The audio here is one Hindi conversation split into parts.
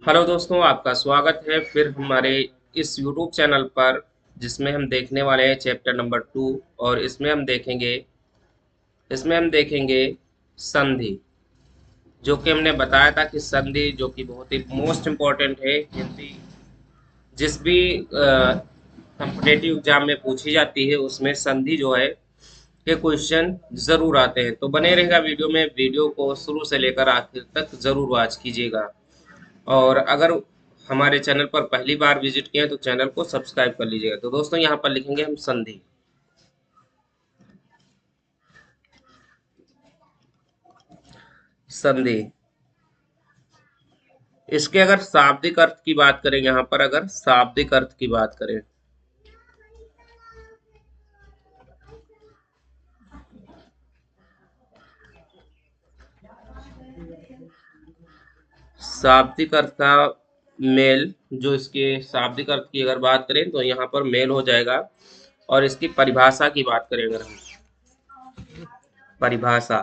हेलो दोस्तों, आपका स्वागत है फिर हमारे इस YouTube चैनल पर, जिसमें हम देखने वाले हैं चैप्टर नंबर 2। और इसमें हम देखेंगे संधि। जो कि हमने बताया था कि संधि जो कि बहुत ही मोस्ट इम्पोर्टेंट है, हिंदी जिस भी कॉम्पिटेटिव एग्जाम में पूछी जाती है उसमें संधि जो है के क्वेश्चन जरूर आते हैं। तो बने रहेगा वीडियो में, वीडियो को शुरू से लेकर आखिर तक जरूर वॉच कीजिएगा। और अगर हमारे चैनल पर पहली बार विजिट किए हैं तो चैनल को सब्सक्राइब कर लीजिएगा। तो दोस्तों, यहाँ पर लिखेंगे हम संधि। संधि, इसके अगर शाब्दिक अर्थ की बात करें, यहाँ पर अगर शाब्दिक अर्थ की बात करें, शाब्दिक अर्थ का मेल, जो इसके शाब्दिक अर्थ की अगर बात करें तो यहाँ पर मेल हो जाएगा। और इसकी परिभाषा की बात करें अगर हम, परिभाषा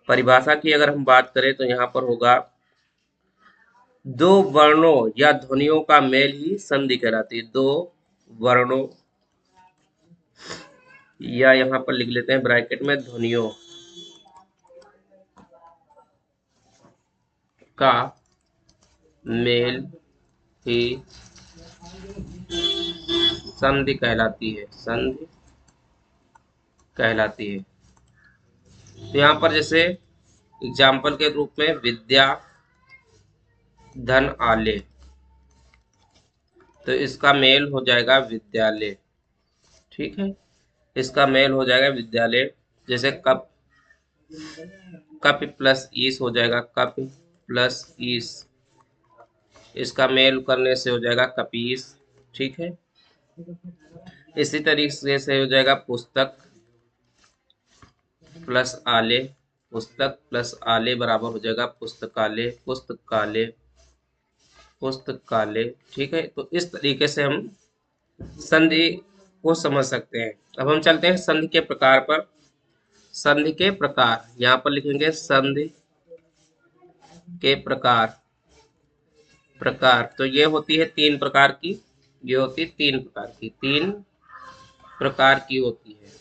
परिभाषा की अगर हम बात करें तो यहाँ पर होगा, दो वर्णों या ध्वनियों का मेल ही संधि कहलाती है। दो वर्णों, या यहाँ पर लिख लेते हैं ब्रैकेट में, ध्वनियों का मेल ही संधि कहलाती है। संधि कहलाती है। तो यहाँ पर जैसे एग्जाम्पल के रूप में विद्या, धन, आले, तो इसका मेल हो जाएगा विद्यालय। ठीक है, इसका मेल हो जाएगा विद्यालय। जैसे कप, कप प्लस ईस हो जाएगा, कप प्लस ईस, इसका मेल करने से हो जाएगा कपीस। ठीक है, इसी तरीके से हो जाएगा पुस्तक प्लस आले, पुस्तक प्लस आले बराबर हो जाएगा पुस्तकालय, पुस्तकालय, पुस्तकालय। ठीक है, तो इस तरीके से हम संधि को समझ सकते हैं। अब हम चलते हैं संधि के प्रकार पर। संधि के प्रकार यहाँ पर लिखेंगे, संधि के प्रकार। तो ये होती है तीन प्रकार की, ये होती है तीन प्रकार की, तीन प्रकार की होती है।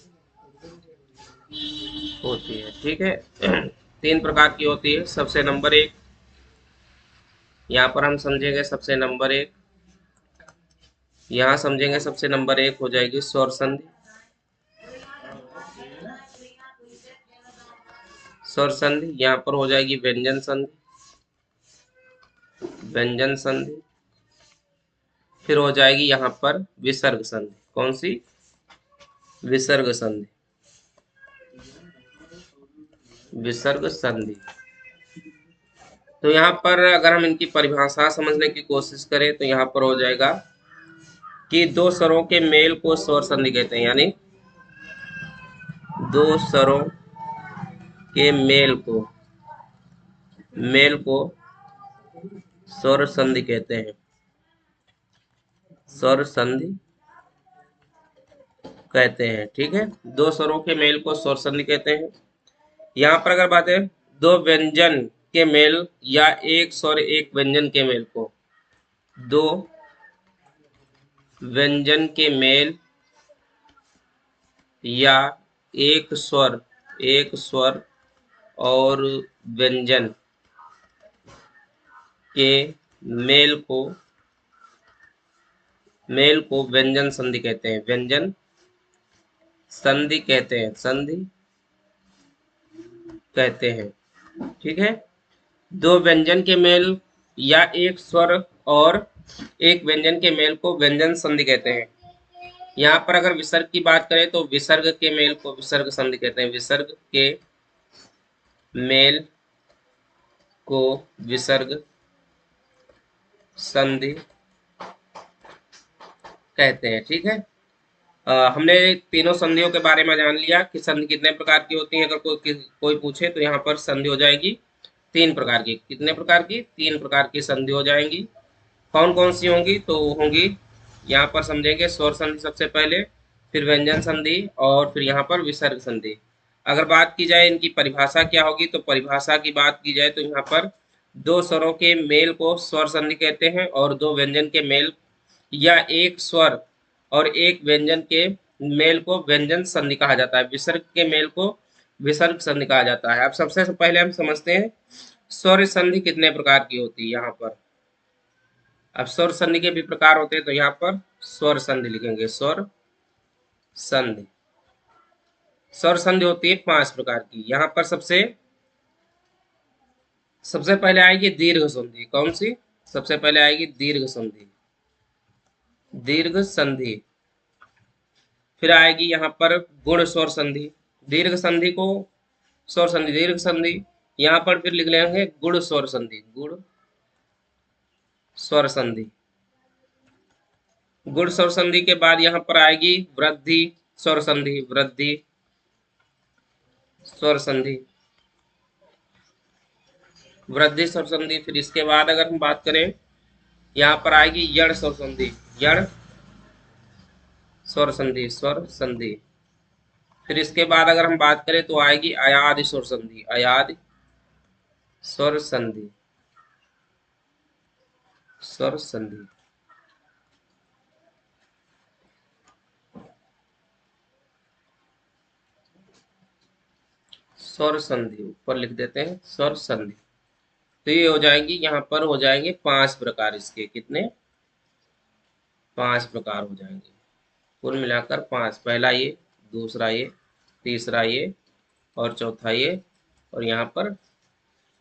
ठीक है, तीन प्रकार की होती है। सबसे नंबर एक, यहाँ पर हम समझेंगे सबसे नंबर एक, यहाँ समझेंगे सबसे नंबर एक हो जाएगी स्वर संधि। स्वर संधि यहाँ पर हो जाएगी व्यंजन संधि, व्यंजन संधि। फिर हो जाएगी यहाँ पर विसर्ग संधि। कौन सी? विसर्ग संधि, विसर्ग संधि। तो यहाँ पर अगर हम इनकी परिभाषा समझने की कोशिश करें तो यहाँ पर हो जाएगा कि दो स्वरों के मेल को स्वर संधि कहते हैं। यानी दो स्वरों के मेल को स्वर संधि कहते हैं। स्वर संधि कहते हैं। ठीक है, दो स्वरों के मेल को स्वर संधि कहते हैं। यहाँ पर अगर बात है दो व्यंजन के मेल या एक स्वर एक व्यंजन के मेल को, दो व्यंजन के मेल या एक स्वर और व्यंजन के मेल को व्यंजन संधि कहते हैं। व्यंजन संधि कहते हैं, संधि कहते हैं। ठीक है, दो व्यंजन के मेल या एक स्वर और एक व्यंजन के मेल को व्यंजन संधि कहते हैं। यहाँ पर अगर विसर्ग की बात करें तो विसर्ग के मेल को विसर्ग संधि कहते हैं। विसर्ग के मेल को विसर्ग संधि कहते हैं। ठीक है, हमने तीनों संधियों के बारे में जान लिया कि संधि कितने प्रकार की होती है। अगर कोई पूछे तो यहाँ पर संधि हो जाएगी तीन प्रकार की। कितने प्रकार की? तीन प्रकार की संधि हो जाएंगी। कौन कौन सी होंगी? तो होंगी, यहाँ पर समझेंगे स्वर संधि सबसे पहले, फिर व्यंजन संधि और फिर यहाँ पर विसर्ग संधि। अगर बात की जाए इनकी परिभाषा क्या होगी, तो परिभाषा की बात की जाए तो यहाँ पर दो स्वरों के मेल को स्वर संधि कहते हैं, और दो व्यंजन के मेल या एक स्वर और एक व्यंजन के मेल को व्यंजन संधि कहा जाता है। विसर्ग के मेल को विसर्ग संधि कहा जाता है। अब सबसे पहले हम समझते हैं स्वर संधि कितने प्रकार की होती है यहाँ पर। अब स्वर संधि के भी प्रकार होते हैं, तो यहाँ पर स्वर संधि लिखेंगे, स्वर संधि। स्वर संधि होती है 5 प्रकार की। यहाँ पर सबसे सबसे पहले आएगी दीर्घ संधि। कौन सी? सबसे पहले आएगी दीर्घ संधि, दीर्घ संधि। फिर आएगी यहाँ पर गुण स्वर संधि। दीर्घ संधि को स्वर संधि, दीर्घ संधि। यहाँ पर फिर लिख लेंगे गुण स्वर संधि, गुण स्वर संधि। गुण स्वर संधि के बाद यहाँ पर आएगी वृद्धि स्वर संधि, वृद्धि स्वर संधि, वृद्धि स्वर संधि। फिर इसके बाद अगर हम बात करें, यहाँ पर आएगी यण स्वर संधि, यण स्वर संधि, स्वर संधि। फिर इसके बाद अगर हम बात करें तो आएगी अयाद स्वर संधि, अयाद स्वर संधि, स्वर संधि। स्वर संधि ऊपर लिख देते हैं, स्वर संधि। तो ये हो जाएंगी, यहाँ पर हो जाएंगे 5 प्रकार इसके। कितने? 5 प्रकार हो जाएंगे, कुल मिलाकर 5। पहला ये, दूसरा ये, तीसरा ये, और चौथा ये, और यहाँ पर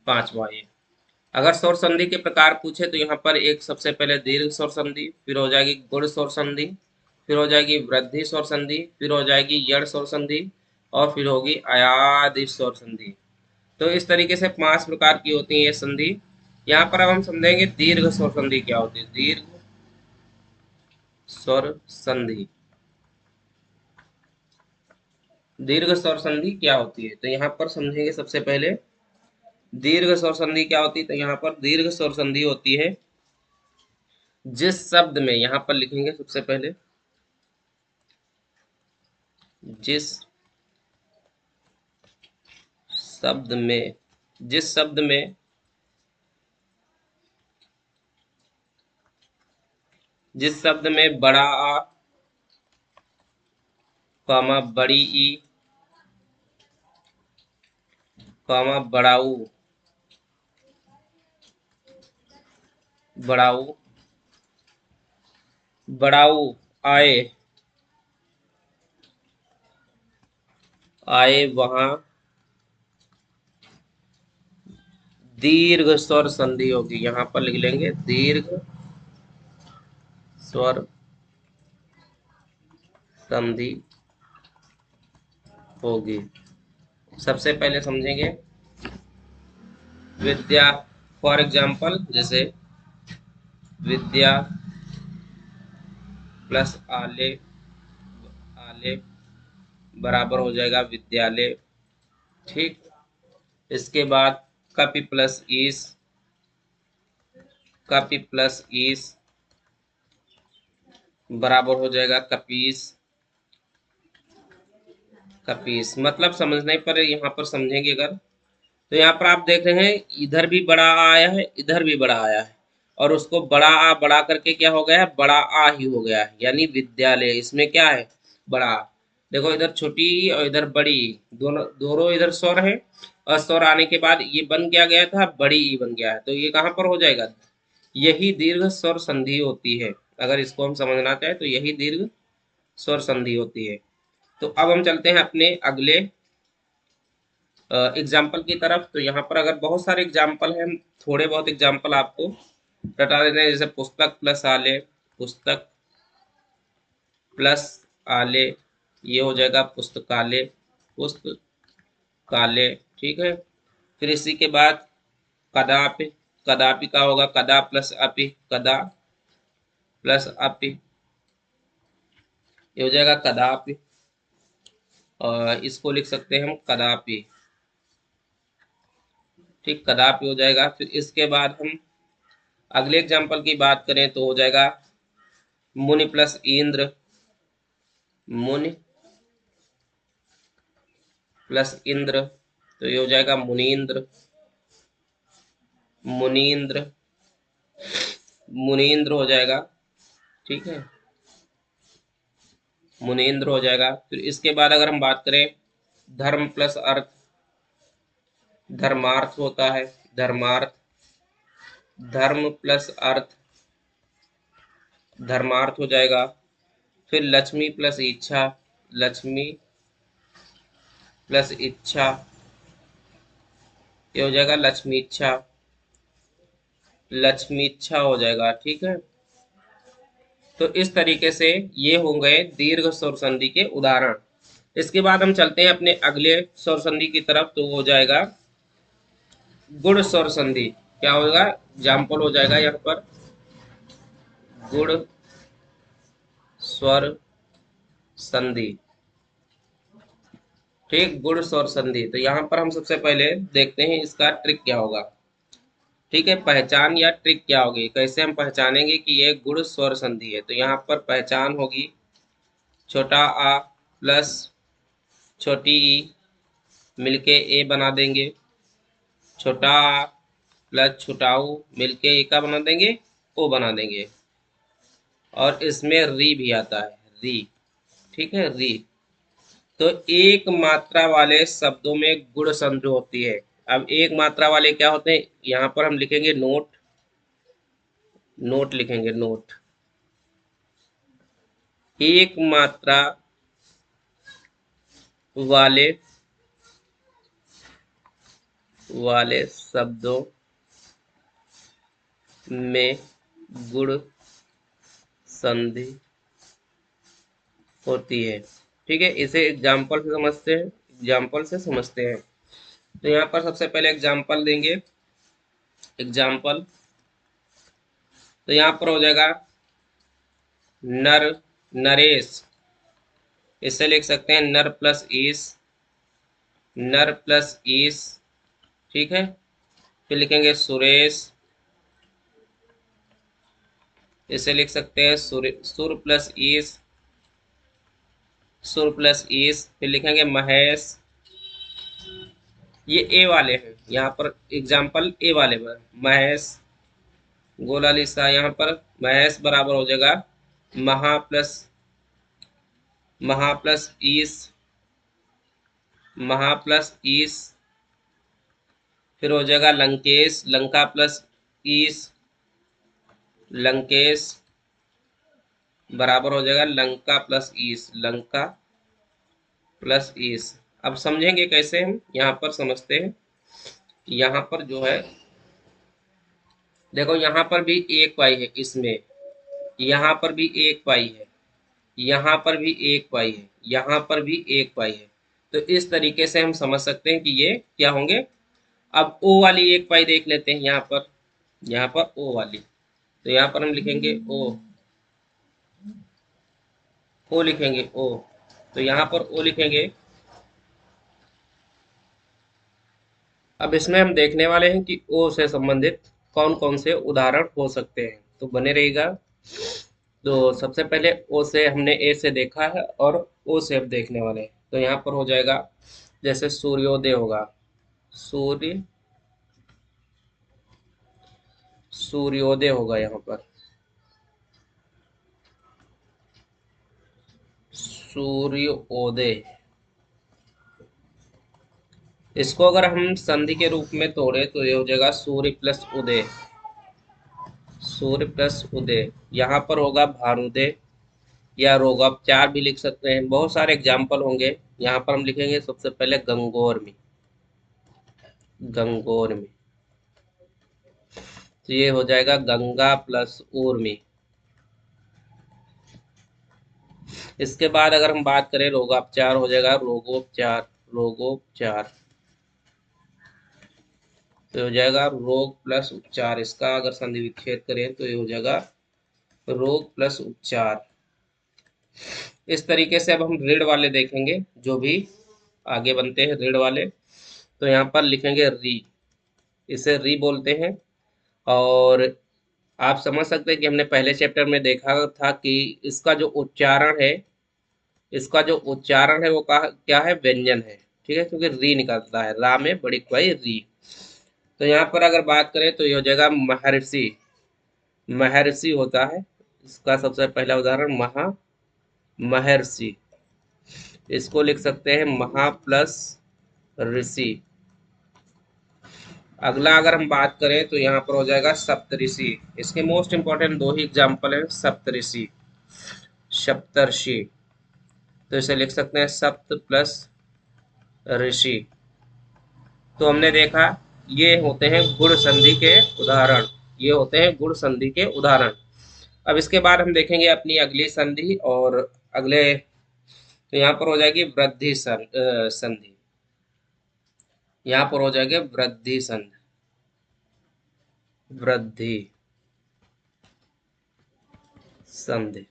पांचवा ये। अगर स्वर संधि के प्रकार पूछे तो यहाँ पर एक सबसे पहले दीर्घ स्वर संधि, फिर हो जाएगी गुण स्वर संधि, फिर हो जाएगी वृद्धि स्वर संधि, फिर हो जाएगी यण स्वर संधि, और फिर होगी अयाद स्वर संधि। तो इस तरीके से 5 प्रकार की होती है ये संधि। यहाँ पर अब हम समझेंगे दीर्घ स्वर संधि क्या होती है। दीर्घ स्वर संधि, दीर्घ स्वर संधि क्या होती है, तो यहाँ पर समझेंगे सबसे पहले दीर्घ स्वर संधि क्या होती है। तो यहाँ पर दीर्घ स्वर संधि होती है जिस शब्द में, यहाँ पर लिखेंगे सबसे पहले, जिस शब्द में, जिस शब्द में, जिस शब्द में बड़ा आ, कॉमा बड़ी ई, कॉमा बड़ाऊ, बड़ाऊ, बड़ाऊ आए, आए वहां दीर्घ स्वर संधि होगी। यहाँ पर लिख लेंगे दीर्घ स्वर संधि होगी। सबसे पहले समझेंगे विद्या, फॉर एग्जाम्पल जैसे विद्या प्लस आले, आले बराबर हो जाएगा विद्यालय। ठीक, इसके बाद कपि प्लस ईस, कपि प्लस ईस बराबर हो जाएगा कपीस, कपीस। मतलब समझने पर यहाँ पर समझेंगे अगर, तो यहाँ पर आप देख रहे हैं इधर भी बड़ा आ आया है, इधर भी बड़ा आया है, और उसको बड़ा आ बड़ा करके क्या हो गया है, बड़ा आ ही हो गया है, यानी विद्यालय। इसमें क्या है, बड़ा आ। देखो इधर छोटी ई और इधर बड़ी ई, दोनों दोनों इधर स्वर है, और स्वर आने के बाद ये बन क्या गया था, बड़ी ई बन गया है। तो ये कहाँ पर हो जाएगा, यही दीर्घ स्वर संधि होती है। अगर इसको हम समझना चाहें तो यही दीर्घ स्वर संधि होती है। तो अब हम चलते हैं अपने अगले एग्जाम्पल की तरफ। तो यहाँ पर अगर बहुत सारे एग्जाम्पल हैं, हम थोड़े बहुत एग्जाम्पल आपको बता देते हैं। जैसे पुस्तक प्लस आले, पुस्तक प्लस आले, ये हो जाएगा पुस्तकालय, पुस्तकालय। ठीक है। फिर इसी के बाद कदापि, कदापि का होगा कदा प्लस अपि, कदा प्लस अपि, ये हो जाएगा कदापि, और इसको लिख सकते हैं हम कदापि। ठीक, कदापि हो जाएगा। फिर इसके बाद हम अगले एग्जाम्पल की बात करें तो हो जाएगा मुनि प्लस इंद्र, मुनि प्लस इंद्र, तो ये हो जाएगा मुनीन्द्र, मुनीन्द्र, मुनीन्द्र हो जाएगा। ठीक है, मुनीन्द्र हो जाएगा। फिर इसके बाद अगर हम बात करें धर्म प्लस अर्थ, धर्मार्थ होता है, धर्मार्थ, धर्म प्लस अर्थ, धर्मार्थ हो जाएगा। फिर लक्ष्मी प्लस इच्छा, लक्ष्मी प्लस इच्छा, ये हो जाएगा लक्ष्मी इच्छा, लक्ष्मी इच्छा हो जाएगा। ठीक है, तो इस तरीके से ये हो गए दीर्घ स्वर संधि के उदाहरण। इसके बाद हम चलते हैं अपने अगले स्वर संधि की तरफ, तो वो हो जाएगा गुण स्वर संधि। क्या होगा, एग्जाम्पल हो जाएगा यहाँ पर गुण स्वर संधि। ठीक, गुण स्वर संधि, तो यहाँ पर हम सबसे पहले देखते हैं इसका ट्रिक क्या होगा। ठीक है, पहचान या ट्रिक क्या होगी, कैसे हम पहचानेंगे कि ये गुण स्वर संधि है। तो यहाँ पर पहचान होगी छोटा आ प्लस छोटी ई मिलके ए बना देंगे, छोटा आ प्लस छोटा ऊ मिलके ए का बना देंगे, ओ बना देंगे। और इसमें री भी आता है, री। ठीक है, री। तो एक मात्रा वाले शब्दों में गुण संधि होती है। अब एक मात्रा वाले क्या होते हैं, यहाँ पर हम लिखेंगे नोट, नोट लिखेंगे, नोट। एक मात्रा वाले वाले शब्दों में गुण संधि होती है। ठीक है, इसे एग्जाम्पल से समझते हैं, एग्जाम्पल से समझते हैं। तो यहाँ पर सबसे पहले एग्जाम्पल देंगे, एग्जाम्पल। तो यहाँ पर हो जाएगा नर, नरेश, इससे लिख सकते हैं नर प्लस ईस, नर प्लस ईस। ठीक है, फिर लिखेंगे सुरेश, इसे लिख सकते हैं सुर प्लस ईस, सुर प्लस ईस। फिर लिखेंगे महेश, ये ए वाले हैं, यहाँ पर एग्जाम्पल ए वाले पर महेश, गोला लिसा, यहाँ पर महेश बराबर हो जाएगा महा प्लस, महा प्लस ईस, महा प्लस ईस। फिर हो जाएगा लंकेश, लंका प्लस ईस, लंकेश बराबर हो जाएगा लंका प्लस ईस, लंका प्लस ईस। अब समझेंगे कैसे, हम यहाँ पर समझते हैं। यहाँ पर जो है देखो, यहाँ पर भी एक पाई है इसमें, यहाँ पर भी एक पाई है, यहाँ पर भी एक पाई है, यहाँ पर भी एक पाई है। तो इस तरीके से हम समझ सकते हैं कि ये क्या होंगे। अब ओ वाली एक पाई देख लेते हैं, यहाँ पर, यहाँ पर ओ वाली, तो यहाँ पर हम लिखेंगे ओ लिखेंगे ओ, तो यहाँ पर ओ लिखेंगे। अब इसमें हम देखने वाले हैं कि ओ से संबंधित कौन कौन से उदाहरण हो सकते हैं, तो बने रहेगा। तो सबसे पहले ओ से हमने ए से देखा है और ओ से अब देखने वाले हैं। तो यहाँ पर हो जाएगा जैसे सूर्योदय होगा, सूर्य, सूर्योदय होगा यहाँ पर, सूर्योदय। इसको अगर हम संधि के रूप में तोड़े तो ये हो जाएगा सूर्य प्लस उदय, सूर्य प्लस उदय। यहाँ पर होगा भानुदय या रोगापचार भी लिख सकते हैं, बहुत सारे एग्जाम्पल होंगे। यहाँ पर हम लिखेंगे सबसे पहले गंगोर में, गंगोर में, तो ये हो जाएगा गंगा प्लस ऊर्मी। इसके बाद अगर हम बात करें रोगापचार, हो जाएगा रोगोपचार, रोगोपचार, तो हो जाएगा रोग प्लस उपचार। इसका अगर संधि विच्छेद करें तो ये हो जाएगा रोग प्लस उपचार। इस तरीके से अब हम ऋण वाले देखेंगे, जो भी आगे बनते हैं ऋण वाले। तो यहाँ पर लिखेंगे री, इसे री बोलते हैं। और आप समझ सकते हैं कि हमने पहले चैप्टर में देखा था कि इसका जो उच्चारण है, इसका जो उच्चारण है वो क्या है, व्यंजन है। ठीक है, क्योंकि री निकलता है, रा में बड़ी क्वाई री। तो यहाँ पर अगर बात करें तो ये हो जाएगा महर्षि। महर्षि होता है, इसका सबसे पहला उदाहरण महर्षि। इसको लिख सकते हैं महा प्लस ऋषि। अगला अगर हम बात करें तो यहाँ पर हो जाएगा सप्तऋषि। इसके मोस्ट इंपॉर्टेंट दो ही एग्जाम्पल है, सप्तऋषि, सप्तर्षि। तो इसे लिख सकते हैं सप्त प्लस ऋषि। तो हमने देखा ये होते हैं गुण संधि के उदाहरण, ये होते हैं गुण संधि के उदाहरण। अब इसके बाद हम देखेंगे अपनी अगली संधि, और अगले तो यहाँ पर हो जाएगी वृद्धि संधि। यहाँ पर हो जाएगी वृद्धि संधि, वृद्धि संधि।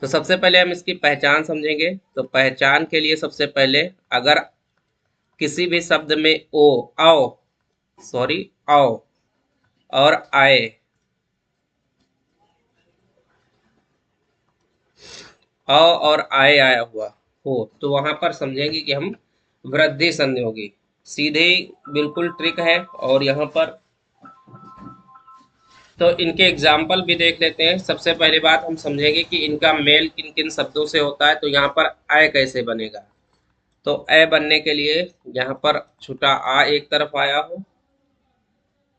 तो सबसे पहले हम इसकी पहचान समझेंगे। तो पहचान के लिए सबसे पहले अगर किसी भी शब्द में ओ आओ सॉरी आओ और आए, आओ और आए आया हुआ हो, तो वहां पर समझेंगे कि हम वृद्धि संधि होगी। सीधे बिल्कुल ट्रिक है। और यहाँ पर तो इनके एग्जाम्पल भी देख लेते हैं। सबसे पहली बात हम समझेंगे कि इनका मेल किन किन शब्दों से होता है। तो यहाँ पर अय कैसे बनेगा, तो अय बनने के लिए यहाँ पर छोटा आ एक तरफ आया हो,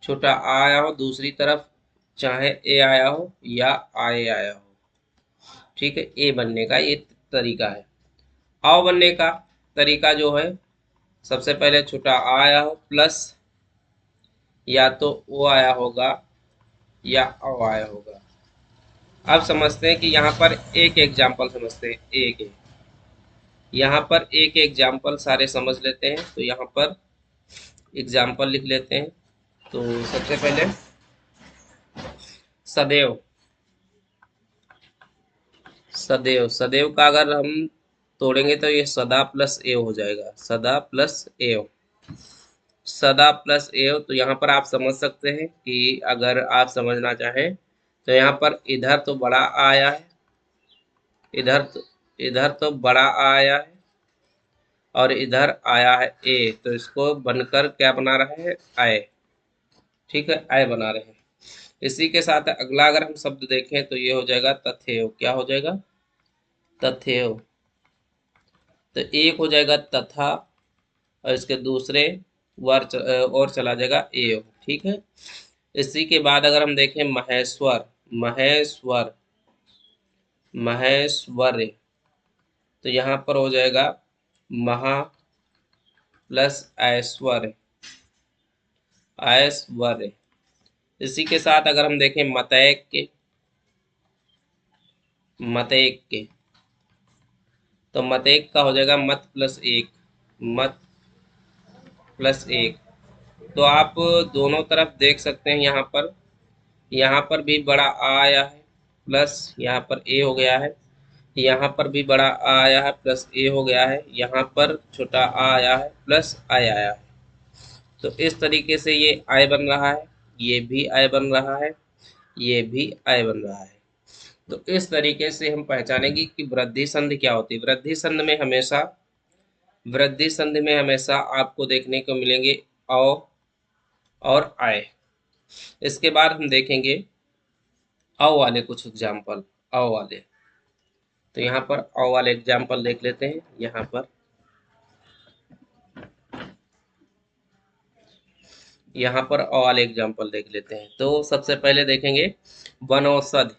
छोटा आ आया हो दूसरी तरफ, चाहे ए आया हो या आए आया हो, ठीक है। ए बनने का ये तरीका है। आओ बनने का तरीका जो है, सबसे पहले छोटा आ आया हो प्लस या तो ओ आया होगा या औ आया होगा। अब समझते हैं कि यहाँ पर एक एग्जाम्पल समझते हैं, एक यहाँ पर एक एग्जाम्पल सारे समझ लेते हैं। तो यहाँ पर एग्जाम्पल लिख लेते हैं। तो सबसे पहले सदैव, सदैव, सदैव का अगर हम तोड़ेंगे तो ये सदा प्लस एव हो जाएगा, सदा प्लस एव, सदा प्लस एव। तो यहाँ पर आप समझ सकते हैं कि अगर आप समझना चाहें तो यहाँ पर इधर तो बड़ा आ आया है, इधर तो बड़ा आ आया है, और इधर आया है ए, तो इसको बनकर क्या बना रहे हैं, आय, ठीक है, आय बना रहे हैं। इसी के साथ अगला अगर हम शब्द देखें तो ये हो जाएगा तथेव। क्या हो जाएगा, तथेव। तो एक हो जाएगा तथा, और इसके दूसरे और चला जाएगा एव, ठीक है। इसी के बाद अगर हम देखें महेश्वर, महेश्वर, महेश्वर्य, तो यहाँ पर हो जाएगा महा प्लस ऐश्वर्य, ऐश्वर्य। इसी के साथ अगर हम देखें मतैक के, मतैक के, तो मतैक का हो जाएगा मत प्लस एक, मत प्लस एक। तो आप दोनों तरफ देख सकते हैं, यहाँ पर भी बड़ा आ आया है प्लस यहाँ पर ए हो गया है, यहाँ पर भी बड़ा आ आया है प्लस ए हो गया है, यहाँ पर छोटा आ आया है प्लस आई आया है। तो इस तरीके से ये आई बन रहा है, ये भी आई बन रहा है, ये भी आई बन रहा है। तो इस तरीके से हम पहचानेंगे कि वृद्धि संधि क्या होती है। वृद्धि संधि में हमेशा, वृद्धि संधि में हमेशा आपको देखने को मिलेंगे औ और आय। इसके बाद हम देखेंगे अ वाले कुछ एग्जाम्पल, अ वाले। तो यहाँ पर अ वाले एग्जाम्पल देख लेते हैं। यहाँ पर अ वाले एग्जाम्पल देख लेते हैं। तो सबसे पहले देखेंगे वनौषधि,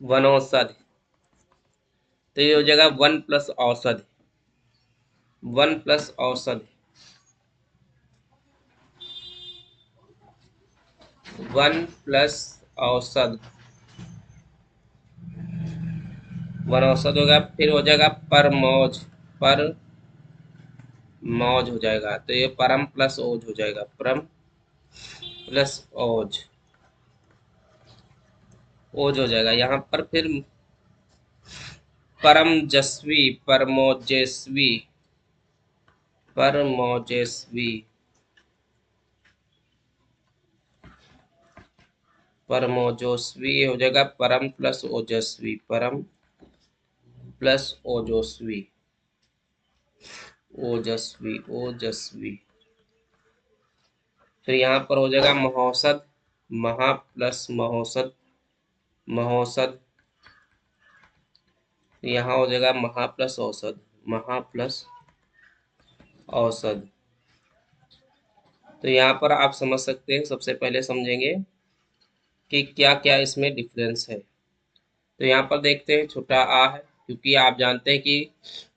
वनौषधि। तो ये हो जाएगा वन प्लस औषधि, वन प्लस औषधि, वन प्लस औषध, वन औषध होगा। फिर हो जाएगा परमौज, पर मौज हो जाएगा। तो ये परम प्लस ओज हो जाएगा, परम प्लस ओज, ओज हो जाएगा। यहाँ पर फिर परम जस्वी, परमोजेस्वी, परमोजेस्वी, परमोजस्वी हो जाएगा, परम प्लस ओजस्वी, परम प्लस ओजस्वी। ओजस्वी, ओजस्वी। फिर यहाँ पर हो जाएगा महोसद, महा प्लस महोसद, महोसद। यहाँ हो जाएगा महा प्लस औसत, महा प्लस औसत। तो यहाँ पर आप समझ सकते हैं, सबसे पहले समझेंगे कि क्या क्या इसमें डिफरेंस है। तो यहाँ पर देखते हैं छोटा आ है, क्योंकि आप जानते हैं कि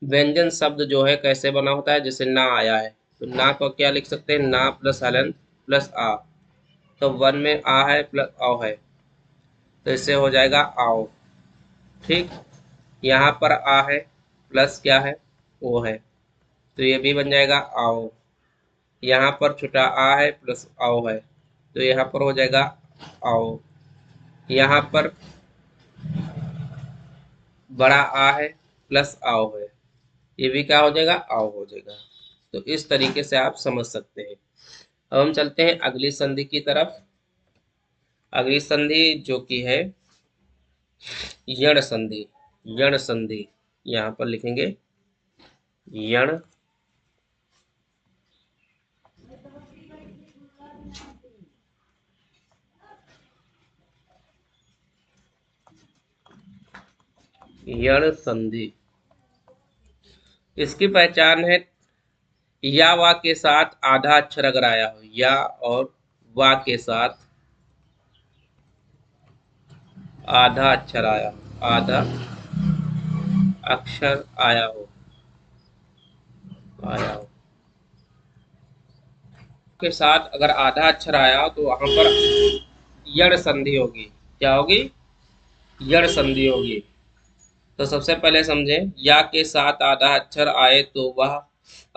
व्यंजन शब्द जो है कैसे बना होता है, जैसे ना आया है तो ना को क्या लिख सकते हैं, ना प्लस हलन प्लस आ। तो वन में आ है प्लस औ है, तो इससे हो जाएगा आओ। ठीक, यहाँ पर आ है प्लस क्या है, ओ है, तो ये भी बन जाएगा आओ। यहाँ पर छोटा आ है प्लस आओ है, तो यहाँ पर हो जाएगा आओ। यहाँ पर बड़ा आ है प्लस आओ है, ये भी क्या हो जाएगा, आओ हो जाएगा। तो इस तरीके से आप समझ सकते हैं। अब हम चलते हैं अगली संधि की तरफ। अगली संधि जो कि है यण संधि, यण संधि। यहाँ पर लिखेंगे यण, यण संधि। इसकी पहचान है या वा के साथ आधा अक्षर अगर आया हो, या और वा के साथ आधा अक्षर आया हो, आधा अक्षर आया हो, आया हो के साथ अगर आधा अक्षर आया हो, तो वहां पर यण संधि होगी। क्या होगी, यण संधि होगी। तो सबसे पहले समझें, या के साथ आधा अक्षर आए तो वह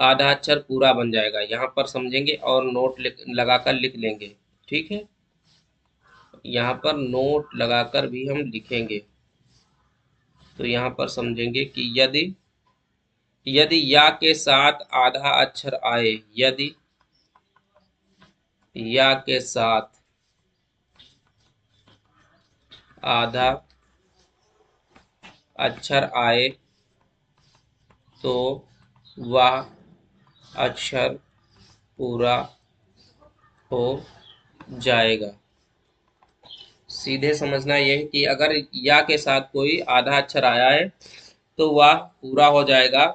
आधा अक्षर पूरा बन जाएगा। यहाँ पर समझेंगे और नोट लगाकर लिख लेंगे। ठीक है, यहाँ पर नोट लगाकर भी हम लिखेंगे। तो यहाँ पर समझेंगे कि यदि यदि या के साथ आधा अक्षर आए, यदि या के साथ आधा अक्षर आए तो वह अक्षर पूरा हो जाएगा। सीधे समझना यह है कि अगर या के साथ कोई आधा अक्षर आया है तो वह पूरा हो जाएगा,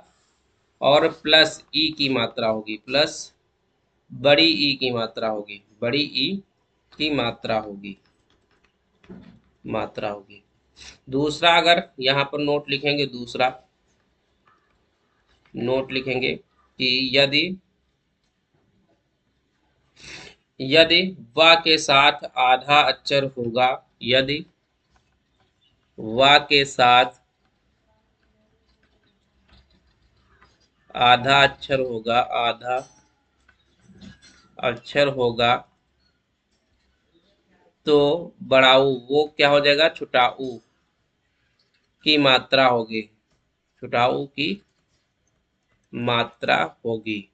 और प्लस ई की मात्रा होगी, प्लस बड़ी ई की मात्रा होगी, बड़ी ई की मात्रा होगी, मात्रा होगी। दूसरा, अगर यहाँ पर नोट लिखेंगे, दूसरा नोट लिखेंगे कि यदि यदि वा के साथ आधा अक्षर होगा, यदि वा के साथ आधा अक्षर होगा, आधा अक्षर होगा, तो बड़ा ऊ वो क्या हो जाएगा, छोटा ऊ की मात्रा होगी, छोटा ऊ की मात्रा होगी,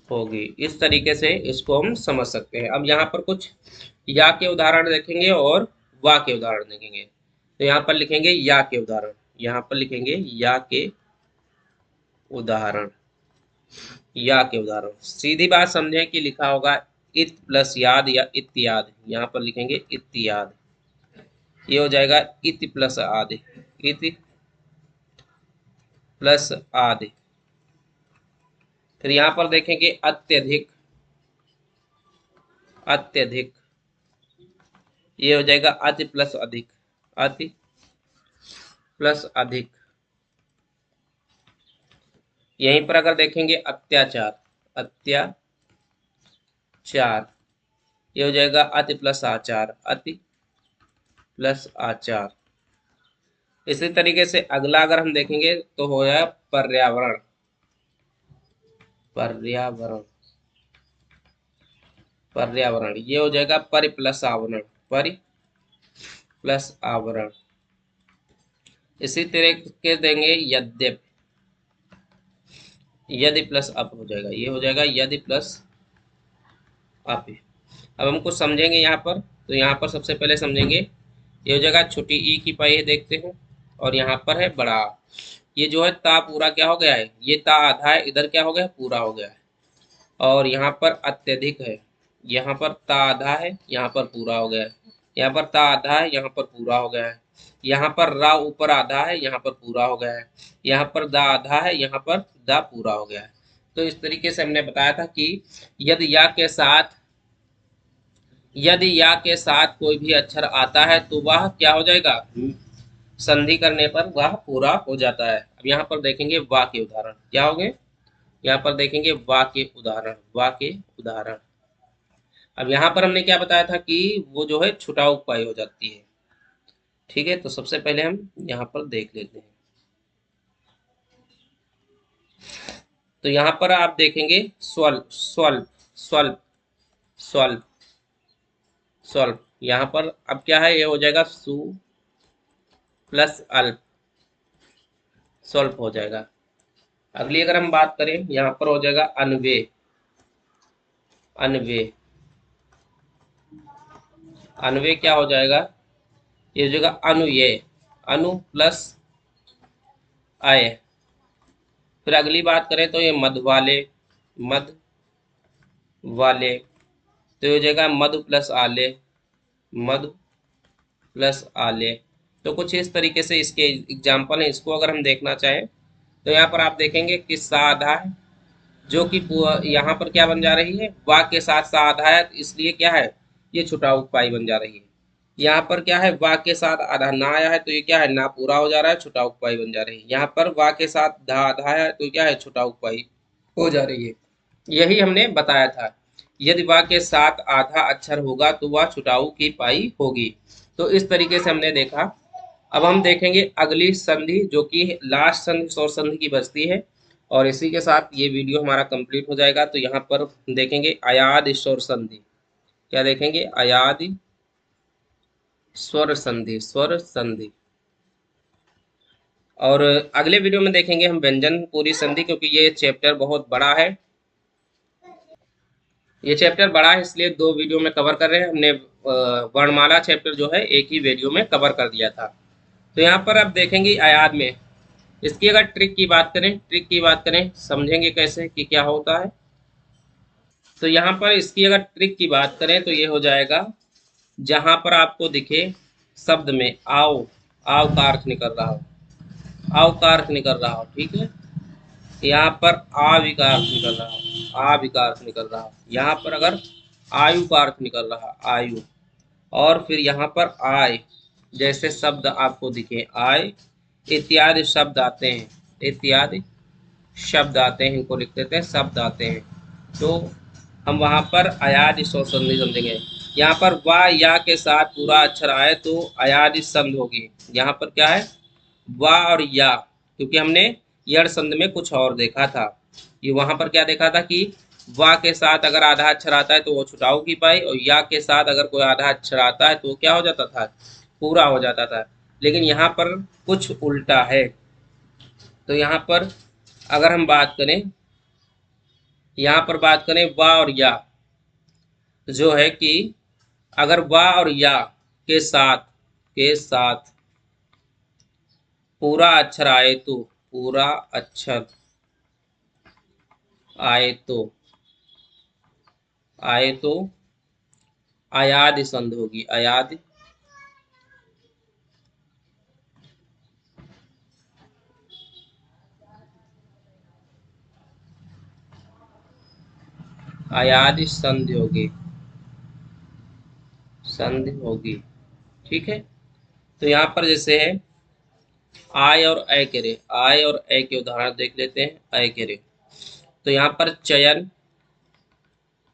होगी। इस तरीके से इसको हम समझ सकते हैं। अब यहाँ पर कुछ या के उदाहरण देखेंगे और वा के उदाहरण देखेंगे। तो यहाँ पर लिखेंगे या के उदाहरण, यहाँ पर लिखेंगे या के उदाहरण, या के उदाहरण। सीधी बात समझें कि लिखा होगा इत प्लस याद या इत्याद, यहाँ पर लिखेंगे इत्याद। ये हो जाएगा इत प्लस आदि, इत प्लस आदि। फिर यहाँ पर देखेंगे अत्यधिक, अत्यधिक। ये हो जाएगा अति प्लस अधिक, अति प्लस अधिक। यहीं पर अगर देखेंगे अत्याचार, अत्याचार। ये हो जाएगा अति प्लस आचार, अति प्लस आचार। इसी तरीके से अगला अगर हम देखेंगे तो हो जाएगा पर्यावरण, पर्यावरण, पर्यावरण। ये हो जाएगा परि प्लस आवरण, परि प्लस आवरण। इसी तरीके देंगे यद्यप, यदि प्लस अप हो जाएगा, ये हो जाएगा यदि प्लस अप। अब हम कुछ समझेंगे यहाँ पर। तो यहाँ पर सबसे पहले समझेंगे, ये हो जाएगा छोटी ई की पाई है, देखते हैं, और यहाँ पर है बड़ा। ये जो है ता पूरा क्या हो गया है, ये ता आधा है, इधर क्या हो गया, पूरा हो गया है। और यहाँ पर अत्यधिक है, यहाँ पर ता आधा है, यहाँ पर पूरा हो गया है। यहाँ पर ता आधा है, यहाँ पर पूरा हो गया है। यहाँ पर रा ऊपर आधा है, यहाँ पर पूरा हो गया है। यहाँ पर दा आधा है, यहाँ पर दा पूरा हो गया है। तो इस तरीके से हमने बताया था कि यदि या के साथ कोई भी अक्षर आता है तो वह क्या हो जाएगा, संधि करने पर वह पूरा हो जाता है। अब यहाँ पर देखेंगे वाह के उदाहरण क्या होंगे, यहाँ पर देखेंगे वाह के उदाहरण, वाह के उदाहरण। अब यहाँ पर हमने क्या बताया था कि वो जो है छुटाऊ पाई हो जाती है। ठीक है, तो सबसे पहले हम यहाँ पर देख लेते हैं। तो यहाँ पर आप देखेंगे स्वल्प स्वल्प स्वल्प स्वल्प स्वल्प। यहाँ पर अब क्या है, ये हो जाएगा सु प्लस अल्प, स्वल्प हो जाएगा। अगली अगर हम बात करें, यहाँ पर हो जाएगा अनवे, अनवे। अनवे क्या हो जाएगा, ये हो जाएगा अनुये, अनु प्लस आय। फिर अगली बात करें तो ये मध वाले, मध वाले। तो ये हो जाएगा मधु प्लस आले, मधु प्लस आले। तो कुछ इस तरीके से इसके एग्जाम्पल है। इसको अगर हम देखना चाहें तो यहाँ पर आप देखेंगे कि सा आधा है, जो कि यहाँ पर क्या बन जा रही है, वा के साथ सा आधा है, तो इसलिए क्या है, ये छुटाऊ पाई बन जा रही है। यहाँ पर क्या है, वा के साथ आधा ना आया है, तो ये क्या है, ना पूरा हो जा रहा है, छुटाऊ पाई बन जा रही है। यहाँ पर वा के साथ धा आधा है, तो क्या है, छुटाऊ पाई हो जा रही है। यही हमने बताया था, यदि वा के साथ आधा अक्षर होगा तो वह छुटाऊ की पाई होगी। तो इस तरीके से हमने देखा। अब हम देखेंगे अगली संधि, जो कि लास्ट संधि स्वर संधि की बचती है। और इसी के साथ ये वीडियो हमारा कंप्लीट हो जाएगा। तो यहाँ पर देखेंगे अयाद स्वर संधि। क्या देखेंगे, अयाद स्वर संधि, स्वर संधि। और अगले वीडियो में देखेंगे हम व्यंजन पूरी संधि, क्योंकि ये चैप्टर बहुत बड़ा है। ये चैप्टर बड़ा है, इसलिए दो वीडियो में कवर कर रहे हैं। हमने वर्णमाला चैप्टर जो है एक ही वीडियो में कवर कर दिया था। तो यहाँ पर अब देखेंगे अयाद में, इसकी अगर ट्रिक की बात करें, ट्रिक की बात करें, समझेंगे कैसे कि क्या होता है। तो यहाँ पर इसकी अगर ट्रिक की बात करें तो ये हो जाएगा, जहाँ पर आपको दिखे शब्द में आओ, आओ का अर्थ निकल रहा हो, आओ का अर्थ निकल रहा हो, ठीक है। यहाँ पर आ विकार निकल रहा हो, आ विकार निकल रहा हो। यहाँ पर अगर आयु का अर्थ निकल रहा, आयु। और फिर यहाँ पर आय जैसे शब्द आपको दिखे, आय इत्यादि शब्द आते हैं, इत्यादि शब्द आते हैं, इनको लिख देते हैं, शब्द आते हैं। तो हम वहाँ पर अयादि स्वर संधि समझेंगे। यहाँ पर वा या के साथ पूरा अक्षर आए तो अयादि संधि होगी। यहाँ पर क्या है, वा और या, क्योंकि हमने यड़ संधि में कुछ और देखा था। ये वहां पर क्या देखा था कि वा के साथ अगर आधा अक्षर आता है तो वो छुटाऊ की पाई, और या के साथ अगर कोई आधा अक्षर आता है तो वो क्या हो जाता था, पूरा हो जाता था। लेकिन यहाँ पर कुछ उल्टा है। तो यहाँ पर अगर हम बात करें, यहाँ पर बात करें वा और या, जो है कि अगर वा और या के साथ पूरा अक्षर आए तो, पूरा अक्षर आए तो, आए तो अयादि संधि होगी, अयादि अयादि संधि होगी, संधि होगी। ठीक है। तो यहाँ पर जैसे है आय और ऐ के रे, आय और ऐ के उदाहरण देख लेते हैं। ऐ के रे, तो यहाँ पर चयन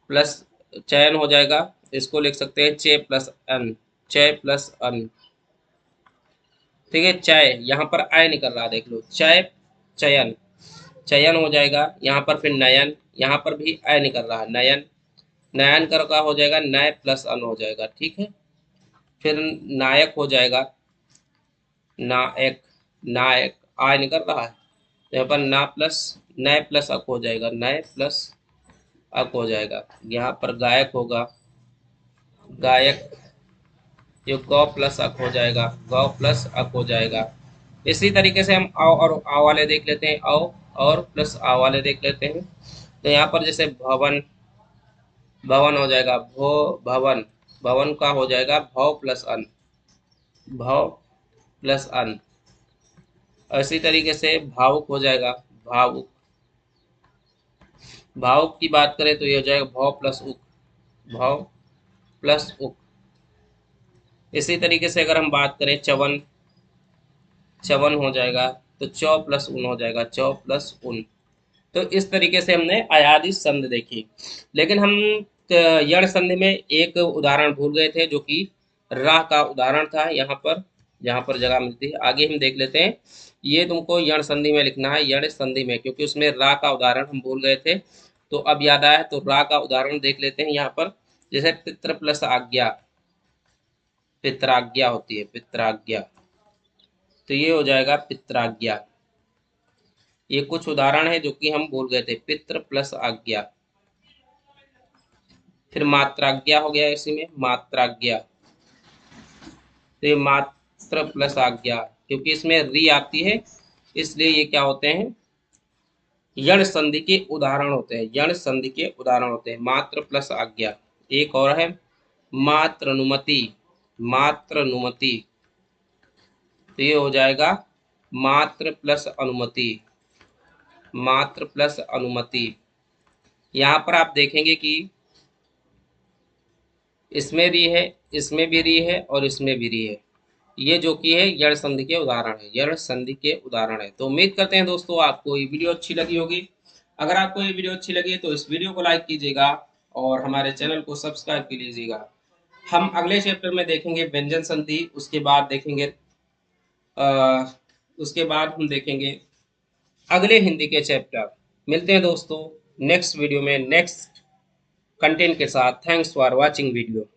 प्लस चयन हो जाएगा, इसको लिख सकते हैं चे प्लस अन, चय प्लस अन। ठीक है, चय यहाँ पर आय निकल रहा, देख लो, चय चयन, चयन हो जाएगा। यहाँ पर फिर नयन, यहाँ पर भी आय निकल रहा है, नयन, नयन कर का हो जाएगा, नय प्लस अन हो जाएगा। ठीक है। फिर नायक हो जाएगा, नायक, नायक आय निकल रहा है, तो यहाँ पर ना प्लस नय प्लस अक हो जाएगा, नय प्लस अक हो जाएगा। यहाँ पर गायक होगा, गायक, ये गौ प्लस अक हो जाएगा, गौ प्लस अक हो जाएगा। इसी तरीके से हम औ और आ वाले देख लेते हैं, औ और प्लस आ वाले देख लेते हैं। तो यहाँ पर जैसे भवन, भवन हो जाएगा भो, भवन, भवन का हो जाएगा भव प्लस अन, भव प्लस अन। इसी तरीके से भावुक हो जाएगा भावुक, भावुक की बात करें तो ये हो जाएगा भव प्लस उक, भव प्लस उक। इसी तरीके से अगर हम बात करें च्यवन, च्यवन हो जाएगा, तो चौ प्लस उन हो जाएगा, चौ प्लस उन। तो इस तरीके से हमने अयादी संधि देखी। लेकिन हम यण संधि में एक उदाहरण भूल गए थे, जो कि राह का उदाहरण था। यहाँ पर, जहाँ पर जगह मिलती है आगे हम देख लेते हैं। ये तुमको यण संधि में लिखना है, यण संधि में, क्योंकि उसमें राह का उदाहरण हम भूल गए थे। तो अब याद आया, तो राह का उदाहरण देख लेते हैं यहाँ पर। जैसे पितृ प्लस आज्ञा, पित्राज्ञा होती है, पित्राज्ञा, तो ये हो जाएगा पित्राज्ञा। ये कुछ उदाहरण है जो कि हम भूल गए थे, पितृ प्लस आज्ञा। फिर मात्राज्ञा हो गया, इसी में मात्राज्ञा, तो ये मात्र प्लस आज्ञा, क्योंकि इसमें री आती है, इसलिए ये क्या होते हैं, यण संधि के उदाहरण होते हैं, यण संधि के उदाहरण होते हैं, मात्र प्लस आज्ञा। एक और है मात्र अनुमति, मात्र अनुमति, तो ये हो जाएगा मात्र प्लस अनुमति, मात्र प्लस अनुमति। यहाँ पर आप देखेंगे कि इसमें री है, इसमें भी री है और इसमें भी री है। ये जो कि है यण संधि के उदाहरण है, यण संधि के उदाहरण है। तो उम्मीद करते हैं दोस्तों आपको ये वीडियो अच्छी लगी होगी। अगर आपको ये वीडियो अच्छी लगी तो इस वीडियो को लाइक कीजिएगा और हमारे चैनल को सब्सक्राइब कर लीजिएगा। हम अगले चैप्टर में देखेंगे व्यंजन संधि, उसके बाद देखेंगे उसके बाद हम देखेंगे अगले हिंदी के चैप्टर। मिलते हैं दोस्तों नेक्स्ट वीडियो में नेक्स्ट कंटेंट के साथ। Thanks for watching video.